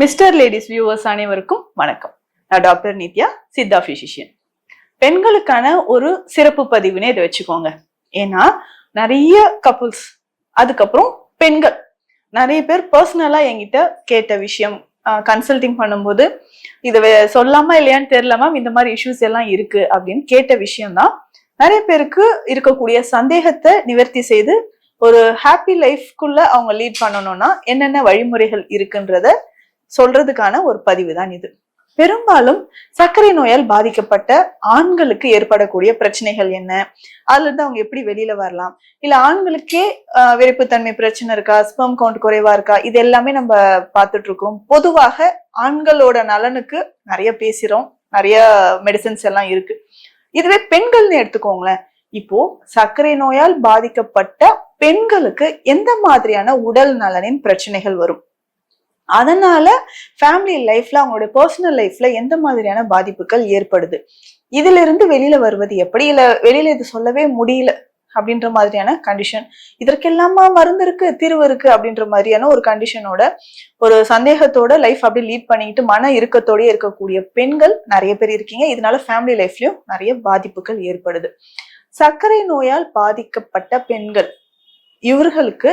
Mister ladies viewers அனைவருக்கும் வணக்கம். நான் டாக்டர் நித்யா, சித்தா பிசிஷியன். பெண்களுக்கான ஒரு சிறப்பு பதிவுனே இதை வச்சுக்கோங்க. ஏன்னா நிறைய கப்புள்ஸ், அதுக்கப்புறம் பெண்கள் நிறைய பேர் பர்சனலா என்கிட்ட கேட்ட விஷயம், கன்சல்டிங் பண்ணும்போது இதை சொல்லாமா இல்லையான்னு தெரியலாமா, இந்த மாதிரி இஷ்யூஸ் எல்லாம் இருக்கு அப்படின்னு கேட்ட விஷயம்தான் நிறைய பேருக்கு இருக்கக்கூடிய சந்தேகத்தை நிவர்த்தி செய்து ஒரு ஹாப்பி லைஃப்குள்ள அவங்க லீட் பண்ணணும்னா என்னென்ன வழிமுறைகள் இருக்குன்றத சொல்றதுக்கான ஒரு பதிவு தான் இது. பெரும்பாலும் சர்க்கரை நோயால் பாதிக்கப்பட்ட ஆண்களுக்கு ஏற்படக்கூடிய பிரச்சனைகள் என்ன, அதுல இருந்து அவங்க எப்படி வெளியில வரலாம், இல்ல ஆண்களுக்கே விரைப்புத்தன்மை பிரச்சனை இருக்கா, ஸ்பெர்ம் கவுண்ட் குறைவா இருக்கா, இது எல்லாமே நம்ம பார்த்துட்டு இருக்கோம். பொதுவாக ஆண்களோட நலனுக்கு நிறைய பேசுறோம், நிறைய மெடிசன்ஸ் எல்லாம் இருக்கு. இதுவே பெண்கள்னு எடுத்துக்கோங்களேன். இப்போ சர்க்கரை நோயால் பாதிக்கப்பட்ட பெண்களுக்கு எந்த மாதிரியான உடல் நலனின் பிரச்சனைகள் வரும், அதனால ஃபேமிலி லைஃப்ல அவங்களுடைய பர்சனல் லைஃப்ல எந்த மாதிரியான பாதிப்புகள் ஏற்படுது, இதுல இருந்து வெளியில வருவது எப்படி, இல்ல வெளியில இது சொல்லவே முடியல அப்படின்ற மாதிரியான கண்டிஷன், இதற்கெல்லாமா மருந்து இருக்கு, தீர்வு இருக்கு அப்படின்ற மாதிரியான ஒரு கண்டிஷனோட, ஒரு சந்தேகத்தோட லைஃப் அப்படி லீட் பண்ணிட்டு மன இறுக்கத்தோட இருக்கக்கூடிய பெண்கள் நிறைய பேர் இருக்கீங்க. இதனால ஃபேமிலி லைஃப்லயும் நிறைய பாதிப்புகள் ஏற்படுது. சர்க்கரை நோயால் பாதிக்கப்பட்ட பெண்கள், இவர்களுக்கு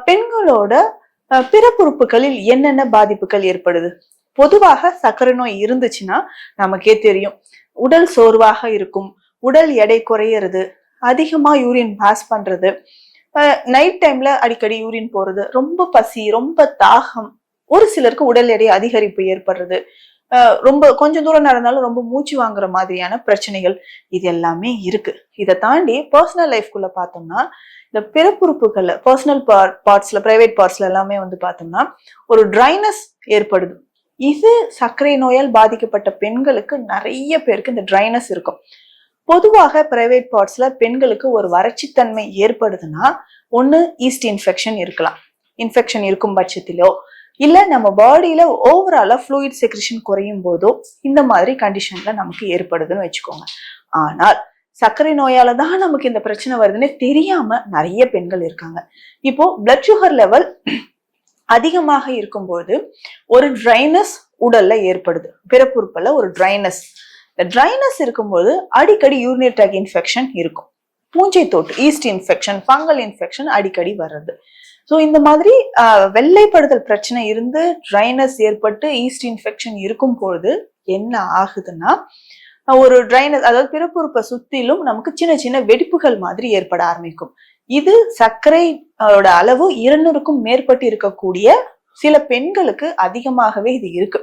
பெண்களோட பிறப்புறுப்புகளில் என்னென்ன பாதிப்புகள் ஏற்படுது? பொதுவாக சர்க்கரை நோய் இருந்துச்சுன்னா நமக்கே தெரியும், உடல் சோர்வாக இருக்கும், உடல் எடை குறையிறது, அதிகமா யூரின் பாஸ் பண்றது, நைட் டைம்ல அடிக்கடி யூரின் போறது, ரொம்ப பசி, ரொம்ப தாகம், ஒரு சிலருக்கு உடல் எடை அதிகரிப்பு ஏற்படுறது, ரொம்ப கொஞ்சம் தூரம் நடந்தாலும் ரொம்ப மூச்சு வாங்குற மாதிரியான பிரச்சனைகள், இது எல்லாமே இருக்கு. இதை தாண்டி பர்சனல் லைஃப்குள்ள பார்த்தோம்னா இந்த பிறப்புறுப்புகள்ல, பர்சனல் பார்ட்ஸ்ல, பிரைவேட் பார்ட்ஸ்ல எல்லாமே பார்த்தோம்னா ஒரு ட்ரைனஸ் ஏற்படுது. இது சர்க்கரை நோயால் பாதிக்கப்பட்ட பெண்களுக்கு நிறைய பேருக்கு இந்த ட்ரைனஸ் இருக்கும். பொதுவாக பிரைவேட் பார்ட்ஸ்ல பெண்களுக்கு ஒரு வறட்சித்தன்மை ஏற்படுதுன்னா ஒண்ணு ஈஸ்ட் இன்ஃபெக்ஷன் இருக்கலாம். இன்ஃபெக்ஷன் இருக்கும் பட்சத்திலோ, இல்ல நம்ம பாடியில ஓவராலா ஃப்ளூயிட் செக்ரிஷன் குறையும் போதோ இந்த மாதிரி கண்டிஷன்ல நமக்கு ஏற்படுதுன்னு வச்சுக்கோங்க. ஆனால் சர்க்கரை நோயால தான் நமக்கு இந்த பிரச்சனை வருதுன்னு தெரியாம நிறைய பெண்கள் இருக்காங்க. இப்போ பிளட் சுகர் லெவல் அதிகமாக இருக்கும்போது ஒரு ட்ரைனஸ் உடல்ல ஏற்படுது, பிறப்புறுப்புல ஒரு ட்ரைனஸ். இந்த ட்ரைனஸ் இருக்கும்போது அடிக்கடி யூரினரி ட்ராக் இன்ஃபெக்ஷன் இருக்கும், பூஞ்சை தொற்று, ஈஸ்ட் இன்ஃபெக்ஷன், ஃபங்கல் இன்ஃபெக்ஷன் அடிக்கடி வர்றது. ஸோ இந்த மாதிரி வெள்ளைப்படுதல் பிரச்சனை இருந்து ட்ரைனஸ் ஏற்பட்டு ஈஸ்ட் இன்ஃபெக்ஷன் இருக்கும் பொழுது என்ன ஆகுதுன்னா ஒரு ட்ரைனஸ், அதாவது பிறப்புறுப்பை சுத்திலும் நமக்கு சின்ன சின்ன வெடிப்புகள் மாதிரி ஏற்பட ஆரம்பிக்கும். இது சர்க்கரையோட அளவு 200க்கும் மேற்பட்டு இருக்கக்கூடிய சில பெண்களுக்கு அதிகமாகவே இது இருக்கு.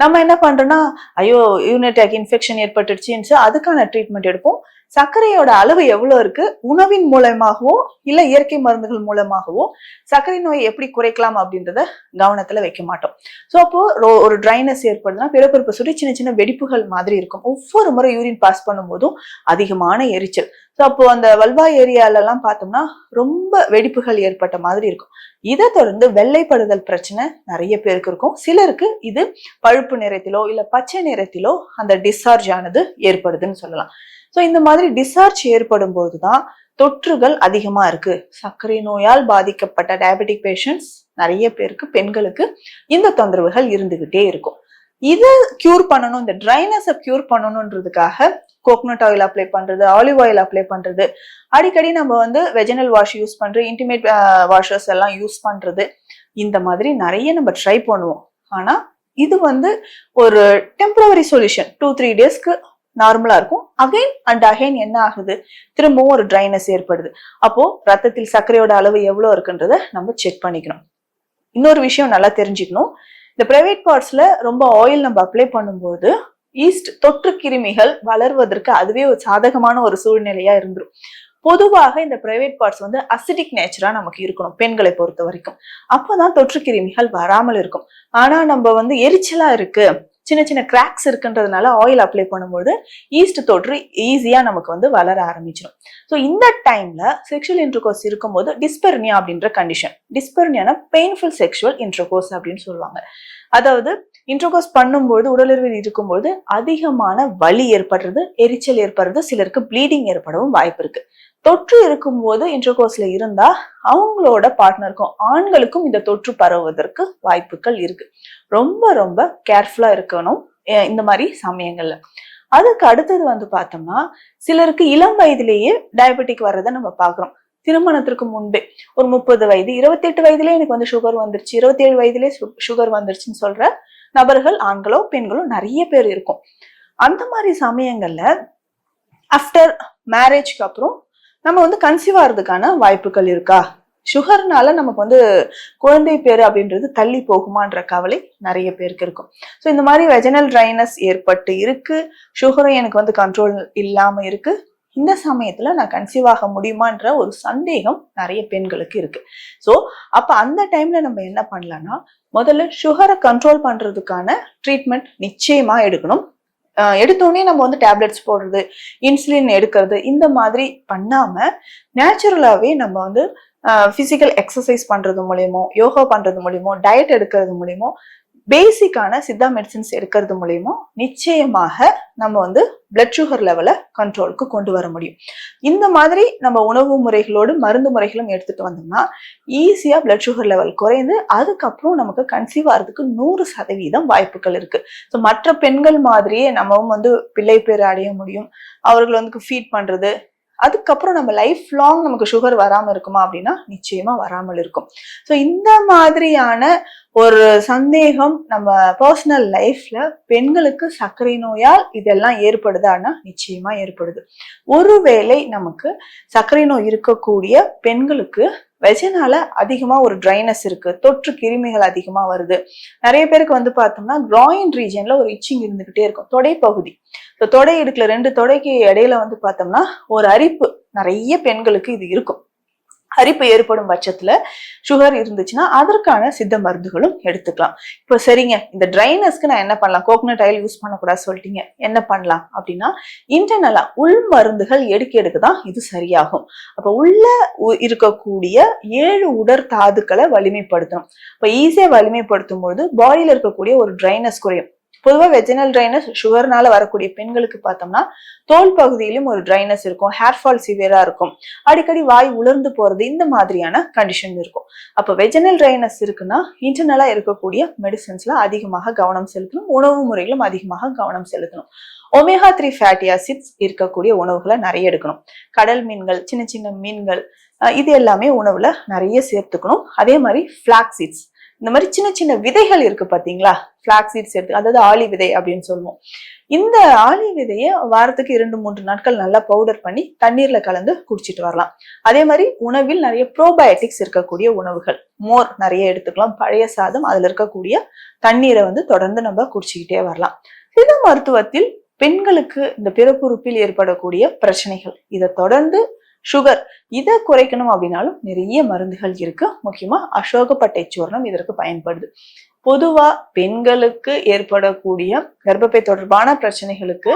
நம்ம என்ன பண்றோம்னா, ஐயோ யூரினரி ட்ராக் இன்ஃபெக்ஷன் ஏற்பட்டுடுச்சு, அதுக்கான ட்ரீட்மெண்ட் எடுப்போம். சர்க்கரையோட அளவு எவ்வளவு இருக்கு, உணவின் மூலமாகவோ இல்ல இயற்கை மருந்துகள் மூலமாகவோ சர்க்கரை நோயை எப்படி குறைக்கலாம் அப்படின்றத கவனத்துல வைக்க மாட்டோம். ஸோ அப்போ ஒரு ட்ரைனஸ் ஏற்படுதுன்னா பிறப்புறுப்பை சுற்றி சின்ன சின்ன வெடிப்புகள் மாதிரி இருக்கும். ஒவ்வொரு முறை யூரின் பாஸ் பண்ணும் போதும் அதிகமான எரிச்சல். ஸோ அப்போ அந்த வல்வா ஏரியால எல்லாம் பார்த்தோம்னா ரொம்ப வெடிப்புகள் ஏற்பட்ட மாதிரி இருக்கும். இதை தொடர்ந்து வெள்ளைப்படுதல் பிரச்சனை நிறைய பேருக்கு இருக்கும். சிலருக்கு இது பழுப்பு நிறத்திலோ இல்ல பச்சை நிறத்திலோ அந்த டிஸ்சார்ஜ் ஆனது ஏற்படுதுன்னு சொல்லலாம். ஸோ இந்த மாதிரி டிஸ்சார்ஜ் ஏற்படும் போதுதான் தொற்றுகள் அதிகமா இருக்கு. சர்க்கரை நோயால் பாதிக்கப்பட்ட டயபெட்டிக் பேஷண்ட்ஸ் நிறைய பேருக்கு, பெண்களுக்கு இந்த தொந்தரவுகள் இருந்துகிட்டே இருக்கும். இதை கியூர் பண்ணணும், இந்த ட்ரைனஸை கியூர் பண்ணணும்ன்றதுக்காக கோகனட் ஆயில் அப்ளை பண்றது, ஆலிவ் ஆயில் அப்ளை பண்றது, அடிக்கடி நம்ம வெஜினல் வாஷ் யூஸ் பண்றது, இன்டிமேட் வாஷர்ஸ் எல்லாம் யூஸ் பண்றது, இந்த மாதிரி நிறைய நம்ம ட்ரை பண்ணுவோம். ஆனா இது ஒரு டெம்பரவரி சொல்யூஷன், 2-3 டேஸ்க்கு நார்மலா இருக்கும். அகைன் அண்ட் அகைன் என்ன ஆகுது, திரும்பவும் ஒரு ட்ரைனஸ் ஏற்படுது. அப்போ ரத்தத்தில் சர்க்கரையோட அளவு எவ்வளவு இருக்குன்றத நம்ம செக் பண்ணிக்கணும். இன்னொரு விஷயம் நல்லா தெரிஞ்சுக்கணும், இந்த பிரைவேட் பார்ட்ஸ்ல ரொம்ப ஆயில் நம்ம அப்ளை பண்ணும்போது ஈஸ்ட் தொற்று கிருமிகள் வளர்வதற்கு அதுவே ஒரு சாதகமான ஒரு சூழ்நிலையா இருந்துரும். பொதுவாக இந்த பிரைவேட் பார்ட்ஸ் அசிடிக் நேச்சரா நமக்கு இருக்கணும் பெண்களை பொறுத்த வரைக்கும். அப்பதான் தொற்று கிருமிகள் வராமல் இருக்கும். ஆனா நம்ம எரிச்சலா இருக்கு, சின்ன சின்ன கிராக்ஸ் இருக்குன்றதுனால ஆயில் அப்ளை பண்ணும்போது ஈஸ்ட் தொற்று ஈஸியா நமக்கு வளர ஆரம்பிச்சிடும். ஸோ இந்த டைம்ல செக்ஷுவல் இன்டர்கோர்ஸ் இருக்கும்போது டிஸ்பெர்னியா அப்படின்ற கண்டிஷன், டிஸ்பெர்னியானா பெயின்ஃபுல் செக்ஷுவல் இன்டர்கோர்ஸ் அப்படின்னு சொல்லுவாங்க. அதாவது இன்டர்கோர்ஸ் பண்ணும்போது உடலுறவில் இருக்கும்போது அதிகமான வலி ஏற்படுறது, எரிச்சல் ஏற்படுறது, சிலருக்கு ப்ளீடிங் ஏற்படவும் வாய்ப்பு இருக்கு. தொற்று இருக்கும்போது இன்டர்கோர்ஸ்ல இருந்தா அவங்களோட பார்ட்னருக்கும் ஆண்களுக்கும் இந்த தொற்று பரவுவதற்கு வாய்ப்புகள் இருக்கு. ரொம்ப ரொம்ப கேர்ஃபுல்லா இருக்கணும் இந்த மாதிரி சமயங்கள்ல. அதுக்கு அடுத்தது வந்து பார்த்தோம்னா சிலருக்கு இளம் வயதிலேயே டயபெட்டிக் வர்றதை நம்ம பாக்குறோம். திருமணத்திற்கு முன்பே ஒரு 30 வயது 28 வயதிலே எனக்கு வந்து சுகர் வந்துருச்சு, 27 வயதிலே சுகர் வந்துருச்சுன்னு சொல்ற நபர்கள் ஆண்களோ பெண்களோ நிறைய பேர் இருக்கும். அந்த மாதிரி சமயங்கள்ல ஆஃப்டர் மேரேஜ்க்கு அப்புறம் நம்ம வந்து கன்சீவ் ஆகிறதுக்கான வாய்ப்புகள் இருக்கா, சுகர்னால நமக்கு வந்து குழந்தை பேரு அப்படின்றது தள்ளி போகுமான்ற கவலை நிறைய பேருக்கு இருக்கும். ஸோ இந்த மாதிரி வெஜினல் ட்ரைனஸ் ஏற்பட்டு இருக்கு, சுகரும் எனக்கு வந்து கண்ட்ரோல் இல்லாம இருக்கு, இந்த சமயத்துல நான் கன்சீவ் ஆக முடியுமான்ற ஒரு சந்தேகம் நிறைய பெண்களுக்கு இருக்கு. ஸோ அப்ப அந்த டைம்ல நம்ம என்ன பண்ணலாம்னா முதல்ல சுகரை கண்ட்ரோல் பண்றதுக்கான ட்ரீட்மெண்ட் நிச்சயமா எடுக்கணும். எடுத்தோடனே நம்ம வந்து டேப்லெட்ஸ் போடுறது, இன்சுலின் எடுக்கிறது இந்த மாதிரி பண்ணாம நேச்சுரலாவே நம்ம வந்து பிசிக்கல் எக்ஸசைஸ் பண்றது மூலியமோ, யோகா பண்றது மூலியமோ, டயட் எடுக்கிறது மூலியமோ, பேசிக்கான சித்தா மெடிசின்ஸ் எடுக்கிறது மூலியமோ நிச்சயமாக நம்ம வந்து பிளட் சுகர் லெவலை கண்ட்ரோலுக்கு கொண்டு வர முடியும். இந்த மாதிரி நம்ம உணவு முறைகளோடு மருந்து முறைகளும் எடுத்துட்டு வந்தோம்னா ஈஸியா பிளட் சுகர் லெவல் குறைந்து அதுக்கப்புறம் நமக்கு கன்சீவ் ஆகிறதுக்கு 100% வாய்ப்புகள் இருக்கு. ஸோ மற்ற பெண்கள் மாதிரியே நம்மவும் வந்து பிள்ளை பேர் அடைய முடியும். அவர்கள் வந்து ஃபீட் பண்றது, அதுக்கப்புறம் நம்ம லைஃப் லாங் நமக்கு சுகர் வராம இருக்குமா அப்படின்னா நிச்சயமா வராமல் இருக்கும். ஸோ இந்த மாதிரியான ஒரு சந்தேகம் நம்ம பர்சனல் லைஃப்ல பெண்களுக்கு சர்க்கரை நோயால் இதெல்லாம் ஏற்படுதான்னா நிச்சயமா ஏற்படுது. ஒருவேளை நமக்கு சர்க்கரை நோய் இருக்கக்கூடிய பெண்களுக்கு வெஜினால அதிகமா ஒரு ட்ரைனஸ் இருக்கு, தொற்று கிருமிகள் அதிகமா வருது, நிறைய பேருக்கு வந்து பார்த்தோம்னா கிராயின் ரீஜன்ல ஒரு இச்சிங் இருந்துகிட்டே இருக்கும், தொடை பகுதி. தொடை இடுக்குல 2 தொடைக்கு இடையில வந்து பார்த்தோம்னா ஒரு அரிப்பு நிறைய பெண்களுக்கு இது இருக்கும். அரிப்பு ஏற்படும் பட்சத்துல சுகர் இருந்துச்சுன்னா அதற்கான சித்த மருந்துகளும் எடுத்துக்கலாம். இப்போ சரிங்க, இந்த ட்ரைனஸ்க்கு நான் என்ன பண்ணலாம், கோகனட் ஆயில் யூஸ் பண்ணக்கூடாது சொல்லிட்டீங்க, என்ன பண்ணலாம் அப்படின்னா இன்டர்னலா உள் மருந்துகள் எடுக்க தான் இது சரியாகும். அப்ப உள்ள இருக்கக்கூடிய 7 உடற் தாதுக்களை வலிமைப்படுத்தணும். இப்ப ஈஸியா வலிமைப்படுத்தும் போது பாடியில இருக்கக்கூடிய ஒரு ட்ரைனஸ் குறையும். பொதுவா வெஜினல் ட்ரைனஸ் சுகர்னால வரக்கூடிய பெண்களுக்கு பார்த்தோம்னா தோல் பகுதியிலும் ஒரு ட்ரைனஸ் இருக்கும், ஹேர் ஃபால் சிவியரா இருக்கும், அடிக்கடி வாய் உலர்ந்து போறது, இந்த மாதிரியான கண்டிஷன் இருக்கும். அப்ப வெஜினல் ட்ரைனஸ் இருக்குன்னா இன்டர்னலா இருக்கக்கூடிய மெடிசன்ஸ்ல அதிகமாக கவனம் செலுத்தணும், உணவு முறைகளும் அதிகமாக கவனம் செலுத்தணும். ஒமேகா 3 ஃபேட்டி ஆசிட்ஸ் இருக்கக்கூடிய உணவுகளை நிறைய எடுக்கணும். கடல் மீன்கள், சின்ன சின்ன மீன்கள், இது எல்லாமே உணவுல நிறைய சேர்த்துக்கணும். அதே மாதிரி ஃபிளாக்ஸ் சீட்ஸ், இந்த மாதிரி சின்ன சின்ன விதைகள் இருக்கு பாத்தீங்களா, பிளாக்ஸ் சீட்ஸ் எடுத்து, அதாவது ஆளி விதை அப்படின்னு சொல்லுவோம். இந்த ஆளி விதையை வாரத்துக்கு 2-3 நாட்கள் நல்லா பவுடர் பண்ணி தண்ணீர்ல கலந்து குடிச்சிட்டு வரலாம். அதே மாதிரி உணவில் நிறைய ப்ரோபயோட்டிக்ஸ் இருக்கக்கூடிய உணவுகள், மோர் நிறைய எடுத்துக்கலாம், பழைய சாதம், அதுல இருக்கக்கூடிய தண்ணீரை வந்து தொடர்ந்து நம்ம குடிச்சுக்கிட்டே வரலாம். சித்த மருத்துவத்தில் பெண்களுக்கு இந்த பிறப்புறுப்பில் ஏற்படக்கூடிய பிரச்சனைகள், இதை தொடர்ந்து சுகர் இதை குறைக்கணும் அப்படின்னாலும் நிறைய மருந்துகள் இருக்கு. முக்கியமா அசோகப்பட்டை சூர்ணம் இதற்கு பயன்படுது. பொதுவா பெண்களுக்கு ஏற்படக்கூடிய கர்ப்பப்பை தொடர்பான பிரச்சனைகளுக்கு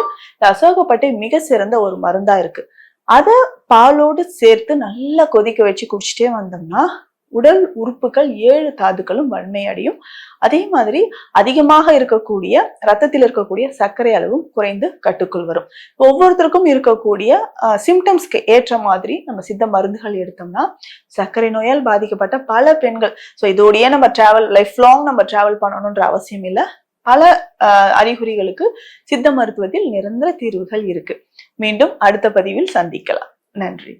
அசோகப்பட்டை மிக சிறந்த ஒரு மருந்தா இருக்கு. அத பாலோடு சேர்த்து நல்லா கொதிக்க வச்சு குடிச்சிட்டே வந்தோம்னா உடல் உறுப்புகள் 7 தாதுக்களும் வன்மையடையும். அதே மாதிரி அதிகமாக இருக்கக்கூடிய ரத்தத்தில் இருக்கக்கூடிய சர்க்கரை அளவும் குறைந்து கட்டுக்குள் வரும். ஒவ்வொருத்தருக்கும் இருக்கக்கூடிய சிம்டம்ஸ்க்கு ஏற்ற மாதிரி நம்ம சித்த மருந்துகள் எடுத்தோம்னா சர்க்கரை நோயால் பாதிக்கப்பட்ட பல பெண்கள், ஸோ இதோடய நம்ம லைஃப் லாங் நம்ம டிராவல் பண்ணணும்ன்ற அவசியம் இல்லை. பல அறிகுறிகளுக்கு சித்த மருத்துவத்தில் நிரந்தர தீர்வுகள் இருக்கு. மீண்டும் அடுத்த பதிவில் சந்திக்கலாம். நன்றி.